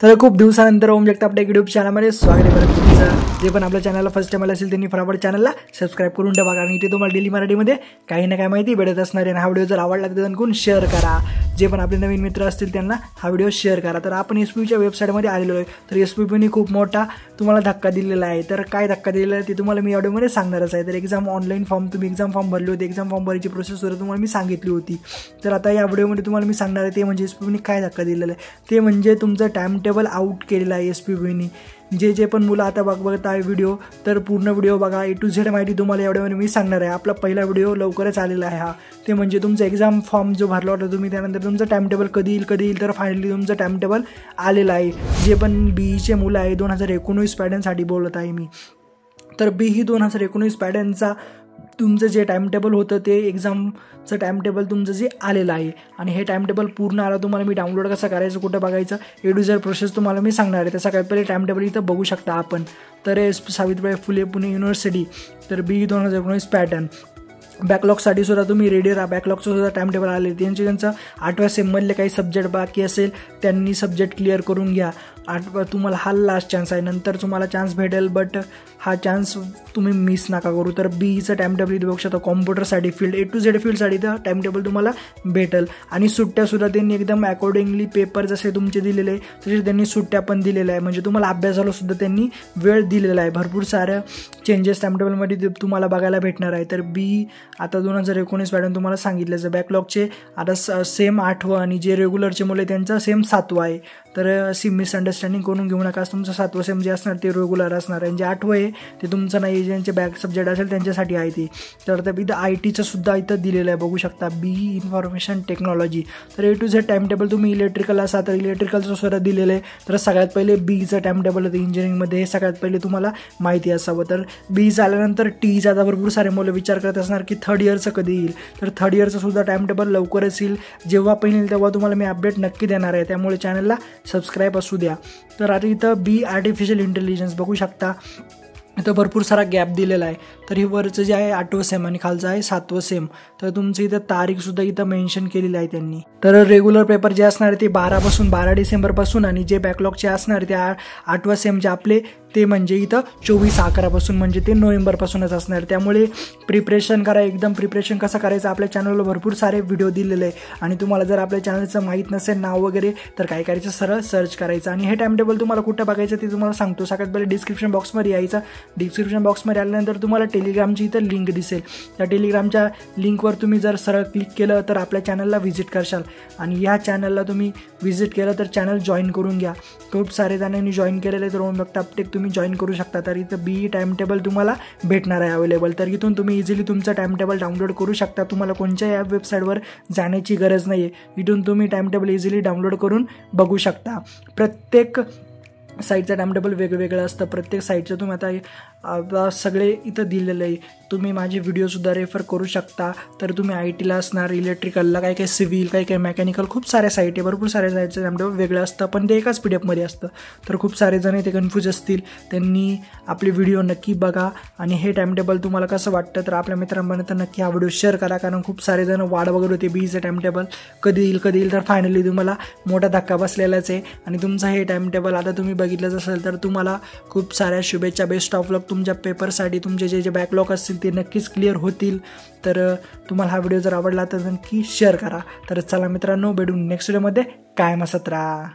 तर खूप दिवसानंतर ओम जगताप टेक यूट्यूब चॅनलमध्ये स्वागत आहे. परत तुमचं जे पण आपल्या चॅनलला फर्स्ट टाइम आला असेल त्यांनी फटाफट चॅनलला सबस्क्राइब करून ठेवा, कारण इथे तुम्हाला डेली मराठीमध्ये काही ना काही माहिती भेटत असणार आहे. हा व्हिडिओ जर आवडला तर त्यांना शेअर करा. जे पण आपले नवीन मित्र असतील त्यांना हा व्हिडिओ शेअर करा. तर आपण एसपीच्या वेबसाईटमध्ये आलेलो आहे. तर एसपीने खूप मोठा तुम्हाला धक्का दिलेला आहे. तर काय धक्का दिलेला आहे ते तुम्हाला मी व्हिडिओमध्ये सांगणारच आहे. तर एक्झाम ऑनलाईन फॉर्म तुम्ही एक्झाम फॉर्म भरले होते, एक्झाम फॉर्म भरायची प्रोसेस तुम्हाला मी सांगितली होती. तर आता या व्हिडिओमध्ये तुम्हाला मी सांगणार आहे ते म्हणजे एसपीने काय धक्का दिलेला आहे. ते म्हणजे तुमचं टाइम टेबल आउट केलेलं आहे एसपीने. जे पण मुलं आता बघत आहे व्हिडिओ, तर पूर्ण व्हिडिओ बघा. A to Z माहिती तुम्हाला या व्हिडिओमध्ये मी सांगणार आहे. आपला पहिला व्हिडिओ लवकरच आलेला आहे हा. ते म्हणजे तुमचा एक्झाम फॉर्म जो भरला होता तुम्ही, त्यानंतर तुमचं टाइम टेबल कधी येईल. तर फायनली तुमचं टाइम टेबल आलेलं आहे. जे पण BEचे मुलं आहे 2019 पॅटर्नसाठी बोलत आहे मी. तर BE 2019 पॅटर्नचा तुमचं जे टाइम टेबल होतं ते एक्झामचं टाइम टेबल तुमचं जे आलेलं आहे. आणि हे टाइम टेबल पूर्ण आलं तुम्हाला मी डाउनलोड कसं करायचं, कुठं बघायचं, A to Z प्रोसेस तुम्हाला मी सांगणार आहे. तर सगळ्यात पहिले टाइम टेबल इथं बघू शकता आपण. तर सावित्रीबाई फुले पुणे युनिव्हर्सिटी, तर BE 2019 पॅटर्न बॅकलॉगसाठी सुद्धा तुम्ही रेडी राहा. बॅकलॉगचं सुद्धा टाइम टेबल आले. त्यांचं 8व्या सेममधले काही सब्जेक्ट बाकी असेल त्यांनी सब्जेक्ट क्लिअर करून घ्या. तुम्हाला हा लास्ट चान्स आहे, नंतर तुम्हाला चान्स भेटेल, बट हा चान्स तुम्ही मिस नका करू. तर BEचं टाइम टेबल इथे बघू शकता. कॉम्प्युटरसाठी फील्ड A to Z फील्डसाठी तर टाइम टेबल तुम्हाला भेटेल. आणि सुट्ट्यासुद्धा त्यांनी एकदम अकॉर्डिंगली पेपर जसे तुमचे दिलेले आहे तसे त्यांनी सुट्ट्या पण दिलेल्या आहे. म्हणजे तुम्हाला अभ्यासाला सुद्धा त्यांनी वेळ दिलेला आहे. भरपूर साऱ्या चेंजेस टाइम टेबलमध्ये तुम्हाला बघायला भेटणार आहे. तर BE आता 2019 पॅटर्न तुम्हाला सांगितलं. बॅकलॉगचे आता सेम 8वं आणि जे रेग्युलरचे मुलं त्यांचा सेम 7वं आहे. तर अशी मिसअंडरस्टँडिंग करून घेऊ नका. तुमचं 7वं सेम जे असणार ते रेग्युलर असणार आहे. जे 8वं आहे ते तुमचं नाही, ज्यांचे बॅक सब्जेक्ट असेल त्यांच्यासाठी आहे ते. तर इथं ITचं सुद्धा इथं दिलेलं आहे बघू शकता. BE information technology. तर A to Z time table तुम्ही इलेक्ट्रिकल असा तर इलेक्ट्रिकलचं सुद्धा दिलेलं आहे. तर सगळ्यात पहिले BEचं टाइम टेबल होतं इंजिनिअरिंगमध्ये. हे सगळ्यात पहिले तुम्हाला माहिती असावं. तर BE झाल्यानंतर TEचं आता भरपूर सारे मुलं विचार करत असणार की थर्ड इयरचं कधी येईल. तर थर्ड इयरचं सुद्धा टाइम टेबल लवकरच येईल. जेव्हा पण येईल तेव्हा तुम्हाला मी अपडेट नक्की देणार आहे. त्यामुळे चॅनलला सबस्क्राईब असू द्या. तर आता इथं BE आर्टिफिशियल इंटेलिजन्स बघू शकता. इथं भरपूर सारा गॅप दिलेला आहे. तर हे वरचं जे आहे 8वं सेम आणि खालचं आहे 7वं सेम. तर तुमचं इथं तारीखसुद्धा इथं मेन्शन केलेली आहे त्यांनी. तर रेग्युलर पेपर जे असणार आहे ते 12 डिसेंबरपासून आणि जे बॅकलॉगचे असणार ते 8वं सेमचे आपले ते म्हणजे इथं 24/11 म्हणजे ते नोव्हेंबरपासूनच असणार. त्यामुळे प्रिपरेशन करा. एकदम प्रिपरेशन कसं करायचं आपल्या चॅनलवर भरपूर सारे व्हिडिओ दिलेले आहे. आणि तुम्हाला जर आपल्या चॅनलचं माहीत नसेल नाव वगैरे तर काय करायचं, सरळ सर्च करायचं. आणि हे टाइम टेबल तुम्हाला कुठं बघायचं ते तुम्हाला सांगतो. सगळ्यात पहिले डिस्क्रिप्शन बॉक्समध्ये यायचं. डिस्क्रिप्शन बॉक्समध्ये आल्यानंतर तुम्हाला टेलिग्रामची इथं लिंक दिसेल. त्या टेलिग्रामच्या लिंकवर तुम्ही जर सरळ क्लिक केलं तर आपल्या चॅनलला व्हिजिट करशाल. आणि या चॅनलला तुम्ही व्हिजिट केलं तर चॅनल जॉईन करून घ्या. खूप सारे जणांनी जॉईन केलेले तर ओम जगताप टेक तुम्ही जॉईन करू शकता. तर इथं BE टाइम टेबल तुम्हाला भेटणार आहे अवेलेबल. तर इथून तुम्ही इझिली तुमचं टाइम टेबल डाउनलोड करू शकता. तुम्हाला कोणत्याही ॲप वेबसाईटवर जाण्याची गरज नाही आहे. इथून तुम्ही टाइम टेबल इझिली डाउनलोड करून बघू शकता. प्रत्येक साईटचं टाइम टेबल वेगवेगळं असतं. प्रत्येक साईटचं तुम्ही आता सगळे इथं दिलेलं आहे. तुम्ही माझे व्हिडिओसुद्धा रेफर करू शकता. तर तुम्ही ITला असणार, इलेक्ट्रिकलला, काही सिव्हिल, काही मेकॅनिकल, खूप साऱ्या साईट आहे. भरपूर साऱ्या साईटचं टाइम टेबल वेगळं असतं, पण ते एकाच PDF असतं. तर खूप सारे जण ते कन्फ्यूज असतील. त्यांनी आपले व्हिडिओ नक्की बघा. आणि हे टाइम टेबल तुम्हाला कसं वाटतं तर आपल्या मित्रांपर्यंत नक्की हा व्हिडिओ शेअर करा. कारण खूप सारे जण वाट बघत होते BEचं टाइम टेबल कधी येईल. तर फायनली तुम्हाला मोठा धक्का बसलेलाच आहे. आणि तुमचं हे टाइम टेबल आता तुम्ही बघितलंच असेल तर तुम्हाला खूप साऱ्या शुभेच्छा. बेस्ट ऑफ लक तुमच्या पेपरसाठी. तुमचे जे बॅकलॉग असतील ते नक्कीच क्लिअर होतील. तर तुम्हाला हा व्हिडिओ जर आवडला तर नक्की शेअर करा. तर चला मित्रांनो, भेटू नेक्स्ट व्हिडिओमध्ये. कायम असत राहा.